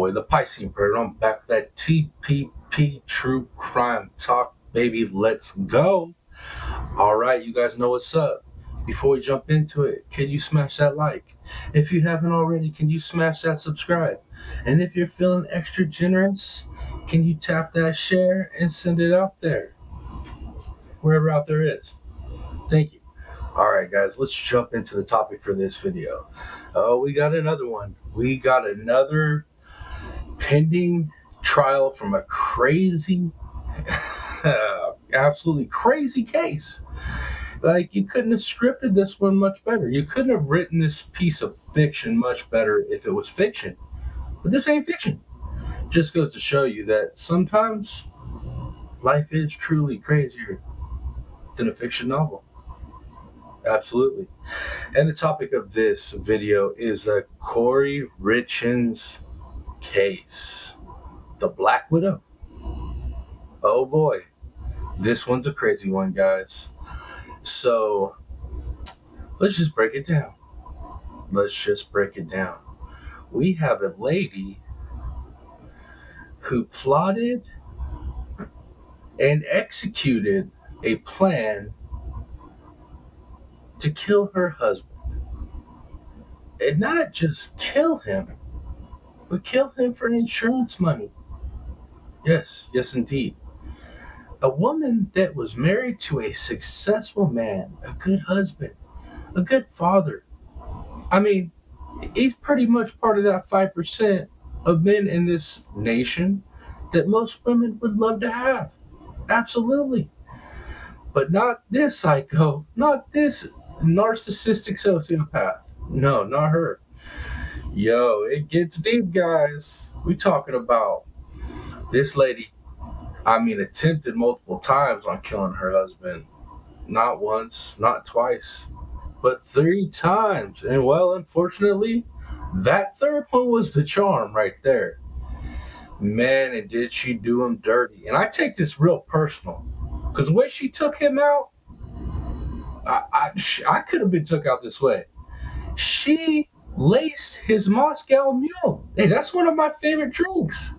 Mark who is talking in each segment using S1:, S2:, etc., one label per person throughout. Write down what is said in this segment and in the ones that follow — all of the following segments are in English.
S1: boy, the Piscine Predator. I'm back with that TPP True Crime Talk, baby. Let's go. All right, you guys know what's up. Before we jump into it, can you smash that like? If you haven't already, can you smash that subscribe? And if you're feeling extra generous, can you tap that share and send it out there, wherever out there is? Thank you. All right, guys, let's jump into the topic for this video. Oh, we got another one. We got another pending trial from a crazy, absolutely crazy case. Like, you couldn't have scripted this one much better. You couldn't have written this piece of fiction much better if it was fiction. But this ain't fiction. Just goes to show you that sometimes life is truly crazier than a fiction novel. Absolutely. And the topic of this video is the Kouri Richins case. The Black Widow. Oh boy. This one's a crazy one, guys. So, let's just break it down. We have a lady who plotted and executed a plan to kill her husband. And not just kill him, but kill him for insurance money. Yes, indeed. A woman that was married to a successful man, a good husband, a good father. I mean, he's pretty much part of that 5% of men in this nation that most women would love to have. Absolutely. But not this psycho, not this narcissistic sociopath. No, not her. Yo, it gets deep, guys. We talking about this lady, attempted multiple times on killing her husband. Not once, not twice, but 3 times. And well, unfortunately, that third one was the charm right there. Man, and did she do him dirty. And I take this real personal, because the way she took him out, I could have been took out this way. She laced his Moscow Mule. Hey, that's one of my favorite drinks.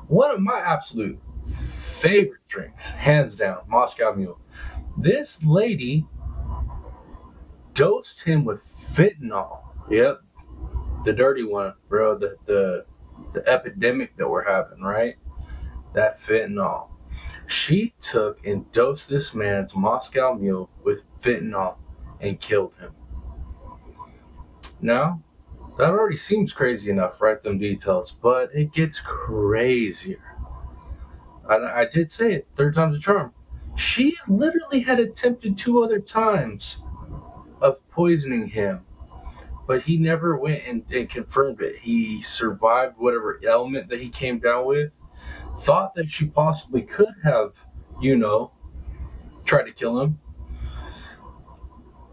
S1: One of my absolute favorite drinks, hands down, Moscow Mule. This lady dosed him with fentanyl. Yep, the dirty one, bro. The epidemic that we're having, right? That fentanyl. She took and dosed this man's Moscow Mule with fentanyl and killed him. Now, that already seems crazy enough, right? Them details, but it gets crazier. I did say it, 3rd time's a charm. She literally had attempted 2 other times of poisoning him, but he never went and confirmed it. He survived whatever ailment that he came down with. Thought that she possibly could have, tried to kill him.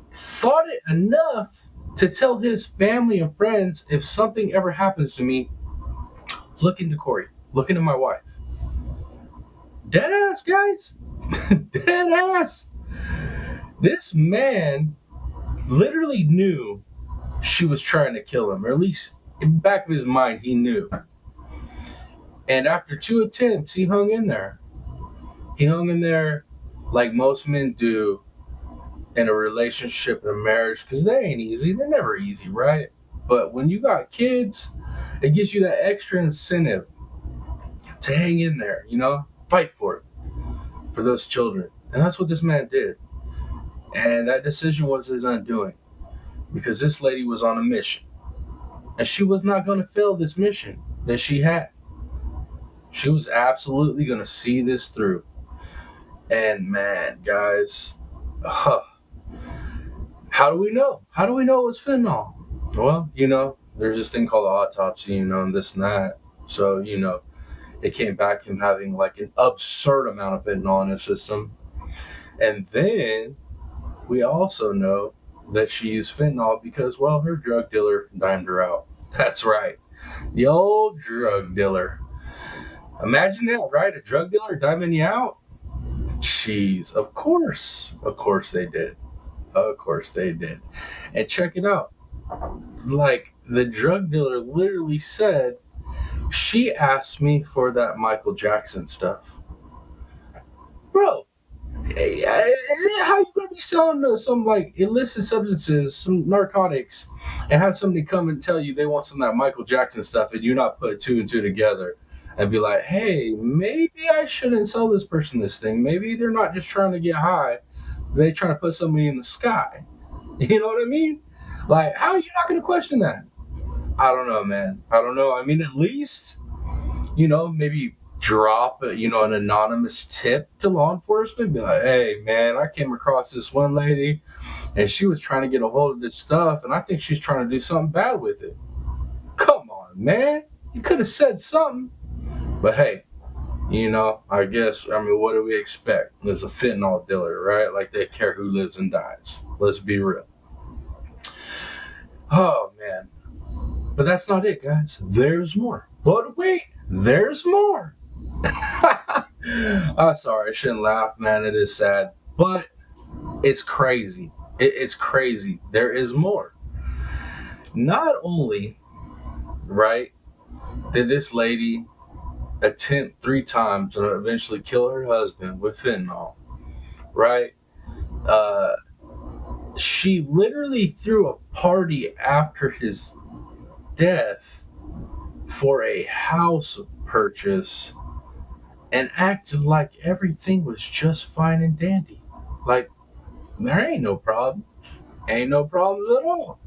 S1: Thought it enough to tell his family and friends, if something ever happens to me, look into Kouri. Look into my wife. Dead ass, guys. Dead ass. This man literally knew she was trying to kill him, or at least in the back of his mind, he knew. And after 2 attempts, he hung in there. He hung in there like most men do in a relationship and a marriage, because they ain't easy. They're never easy, right? But when you got kids, it gives you that extra incentive to hang in there, fight for it, for those children. And that's what this man did. And that decision was his undoing, because this lady was on a mission. And she was not going to fail this mission that she had. She was absolutely going to see this through. And man, guys, how do we know? How do we know it was fentanyl? Well, there's this thing called the autopsy, and this and that. So, it came back him having like an absurd amount of fentanyl in his system. And then we also know that she used fentanyl because, well, her drug dealer dimed her out. That's right. The old drug dealer. Imagine that, right? A drug dealer diming you out? Jeez, of course. Of course they did. Of course they did. And check it out. Like, the drug dealer literally said She asked me for that Michael Jackson stuff. Bro, how you gonna be selling some like illicit substances, some narcotics, and have somebody come and tell you they want some of that Michael Jackson stuff, and you not put two and two together and be like, hey, maybe I shouldn't sell this person this thing. Maybe they're not just trying to get high; they trying to put somebody in the sky. You know what I mean? Like, how are you not gonna question that? I don't know, man. I don't know. I mean, at least maybe drop an anonymous tip to law enforcement. Be like, hey, man, I came across this one lady, and she was trying to get a hold of this stuff, and I think she's trying to do something bad with it. Come on, man. You could have said something. But hey, I guess, what do we expect? There's a fentanyl dealer, right? Like, they care who lives and dies. Let's be real. Oh, man. But that's not it, guys. There's more. But wait, there's more. I'm sorry, I shouldn't laugh, man. It is sad. But it's crazy. It's crazy. There is more. Not only, right, did this lady attempt 3 times to eventually kill her husband with fentanyl, right? She literally threw a party after his death for a house purchase and acted like everything was just fine and dandy. Like, there ain't no problem. Ain't no problems at all.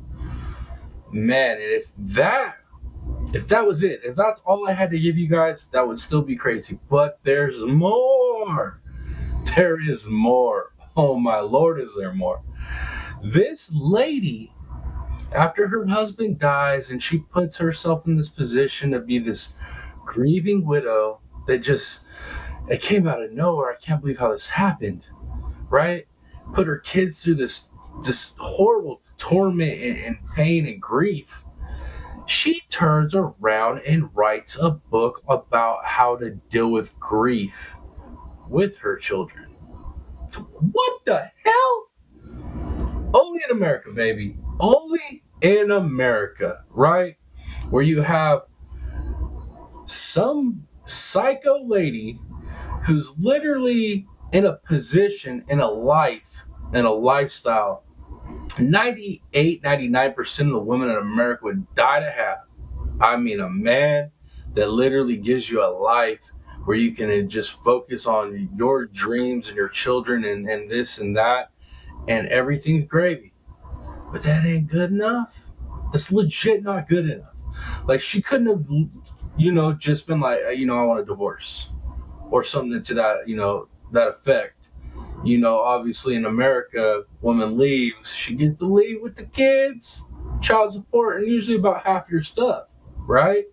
S1: Man, and if that was it, if that's all I had to give you guys, that would still be crazy. But there's more. There is more. Oh my Lord, is there more? This lady, after her husband dies and she puts herself in this position to be this grieving widow that just, it came out of nowhere. I can't believe how this happened, right? Put her kids through this horrible torment and pain and grief. She turns around and writes a book about how to deal with grief with her children. What the hell? Only in America, baby. Only in America, right? Where you have some psycho lady who's literally in a position, in a life, in a lifestyle 99% of the women in America would die to have. I mean, a man that literally gives you a life where you can just focus on your dreams and your children and this and that, and everything's gravy. But that ain't good enough. That's legit not good enough. Like, she couldn't have, just been like, I want a divorce or something to that, that effect. Obviously in America, woman leaves, she gets to leave with the kids, child support, and usually about half your stuff, right?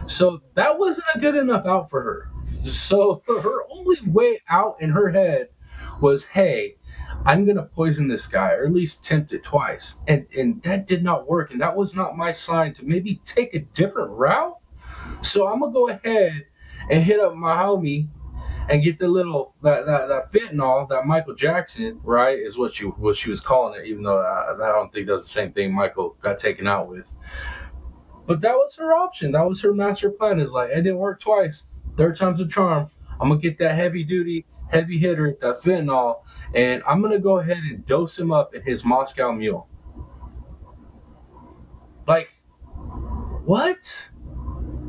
S1: So that wasn't a good enough out for her. So her only way out in her head was, hey, I'm going to poison this guy, or at least tempt it twice. And that did not work. And that was not my sign to maybe take a different route. So I'm going to go ahead and hit up my homie and get the little that fentanyl, that Michael Jackson, right, is what she was calling it, even though I don't think that was the same thing Michael got taken out with. But that was her option. That was her master plan. Is like, it didn't work twice. Third time's a charm. I'm gonna get that heavy duty, heavy hitter, that fentanyl, and I'm gonna go ahead and dose him up in his Moscow Mule. Like, what?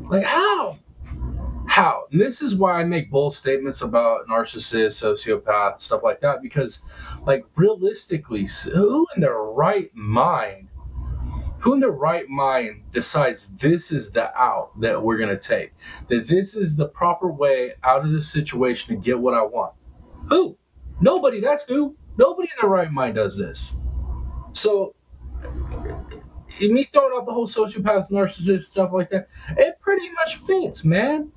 S1: Like, how? How? And this is why I make bold statements about narcissists, sociopaths, stuff like that, because, like, realistically, who in their right mind decides this is the out that we're going to take? That this is the proper way out of this situation to get what I want? Who? Nobody. That's who. Nobody in their right mind does this. So, me throwing out the whole sociopath, narcissist, stuff like that, it pretty much fits, man.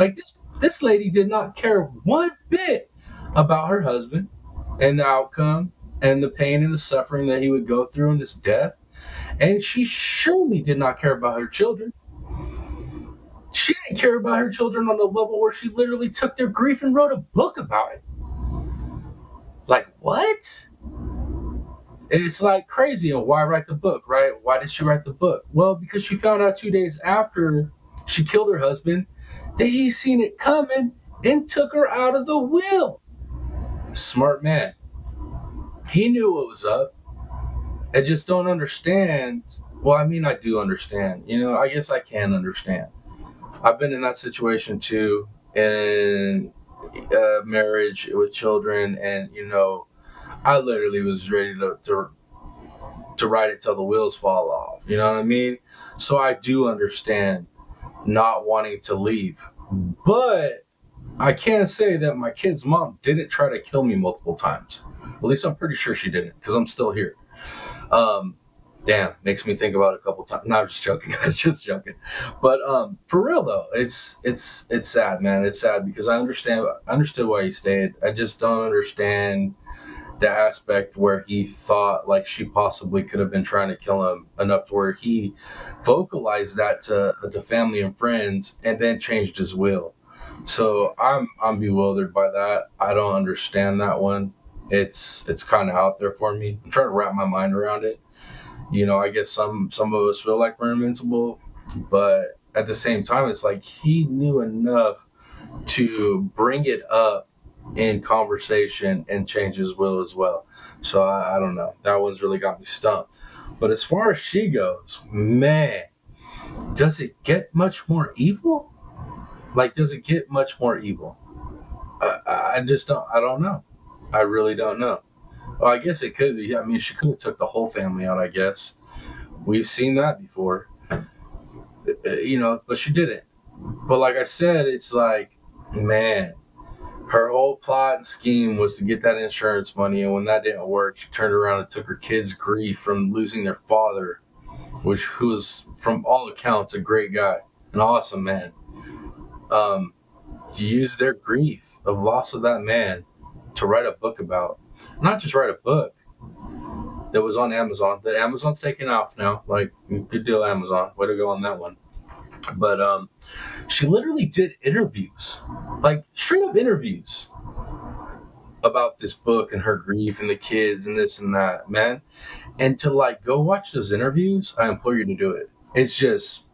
S1: Like, this lady did not care one bit about her husband and the outcome and the pain and the suffering that he would go through in this death. And she surely did not care about her children. She didn't care about her children on the level where she literally took their grief and wrote a book about it. Like, what? It's like crazy. And why write the book, right? Why did she write the book? Well, because she found out 2 days after she killed her husband, that he seen it coming and took her out of the will. Smart man. He knew what was up. I just don't understand. Well, I mean, I do understand. I guess I can understand. I've been in that situation too, in marriage with children, and I literally was ready to ride it till the wheels fall off. You know what I mean? So I do understand not wanting to leave, but I can't say that my kid's mom didn't try to kill me multiple times. At least I'm pretty sure she didn't, because I'm still here. Damn, makes me think about it a couple times. No, I'm just joking, guys, just joking. But for real though, it's sad, man. It's sad because I understood why he stayed. I just don't understand the aspect where he thought like she possibly could have been trying to kill him enough to where he vocalized that to family and friends and then changed his will. So I'm bewildered by that. I don't understand that one. It's kind of out there for me. I'm trying to wrap my mind around it. I guess some of us feel like we're invincible, but at the same time, it's like he knew enough to bring it up in conversation and change his will as well. So I don't know. That one's really got me stumped. But as far as she goes, man, does it get much more evil? Like, does it get much more evil? I just don't. I don't know. I really don't know. Well, I guess it could be. I mean, she could have took the whole family out, I guess. We've seen that before. But she didn't. But like I said, it's like, man, her whole plot and scheme was to get that insurance money. And when that didn't work, she turned around and took her kids' grief from losing their father, who was, from all accounts, a great guy, an awesome man. To use their grief of loss of that man to write a book about. Not just write a book that was on Amazon. That Amazon's taken off now. Like, good deal, Amazon. Way to go on that one. But she literally did interviews, like straight up interviews about this book and her grief and the kids and this and that, man. And to like go watch those interviews, I implore you to do it. It's just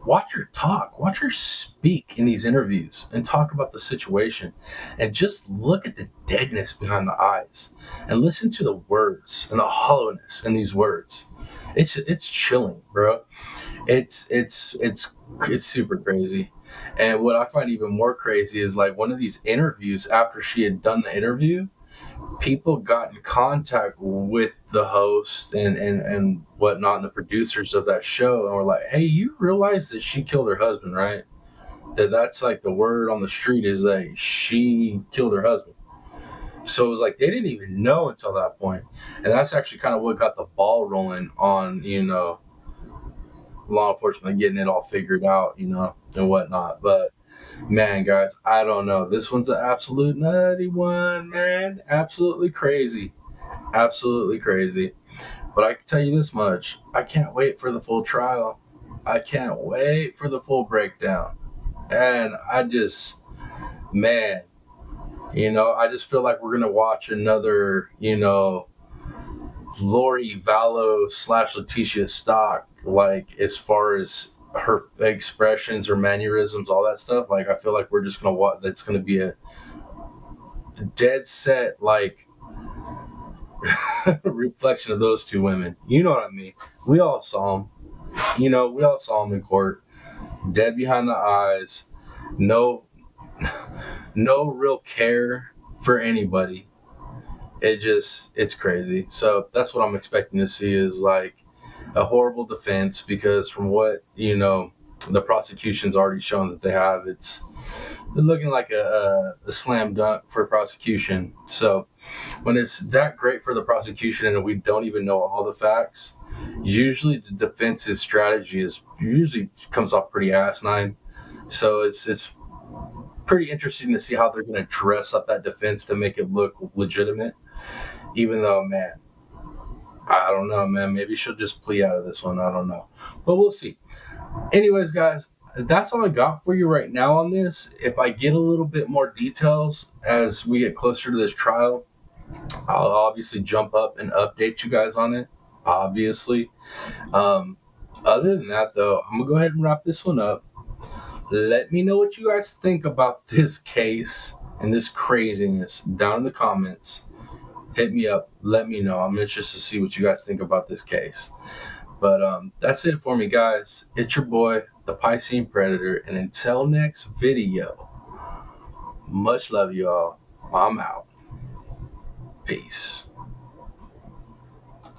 S1: watch her talk, watch her speak in these interviews and talk about the situation, and just look at the deadness behind the eyes and listen to the words and the hollowness in these words. It's chilling, bro. It's super crazy. And what I find even more crazy is like one of these interviews, after she had done the interview, people got in contact with the host and whatnot, and the producers of that show, and were like, hey, you realize that she killed her husband, right? That's like the word on the street is that she killed her husband. So it was like they didn't even know until that point. And that's actually kind of what got the ball rolling on, law enforcement getting it all figured out, and whatnot. But man, guys, I don't know. This one's an absolute nutty one, man. Absolutely crazy. Absolutely crazy. But I can tell you this much. I can't wait for the full trial. I can't wait for the full breakdown. And I just feel like we're going to watch another, Lori Vallow / Letitia Stock, like as far as her expressions, her mannerisms, all that stuff. Like I feel like we're just gonna watch. That's gonna be a dead set like reflection of those two women. You know what I mean? We all saw them. We all saw them in court, dead behind the eyes, no real care for anybody. It's crazy. So that's what I'm expecting to see is like a horrible defense, because from what, the prosecution's already shown that they have, it's looking like a slam dunk for prosecution. So when it's that great for the prosecution and we don't even know all the facts, usually the defense's strategy usually comes off pretty asinine. So it's pretty interesting to see how they're going to dress up that defense to make it look legitimate. Even though, man, I don't know, man. Maybe she'll just plea out of this one. I don't know. But we'll see. Anyways, guys, that's all I got for you right now on this. If I get a little bit more details as we get closer to this trial, I'll obviously jump up and update you guys on it. Obviously. Other than that, though, I'm going to go ahead and wrap this one up. Let me know what you guys think about this case and this craziness down in the comments. Hit me up. Let me know. I'm interested to see what you guys think about this case. But that's it for me, guys. It's your boy, the Piscine Predator. And until next video, much love, y'all. I'm out. Peace.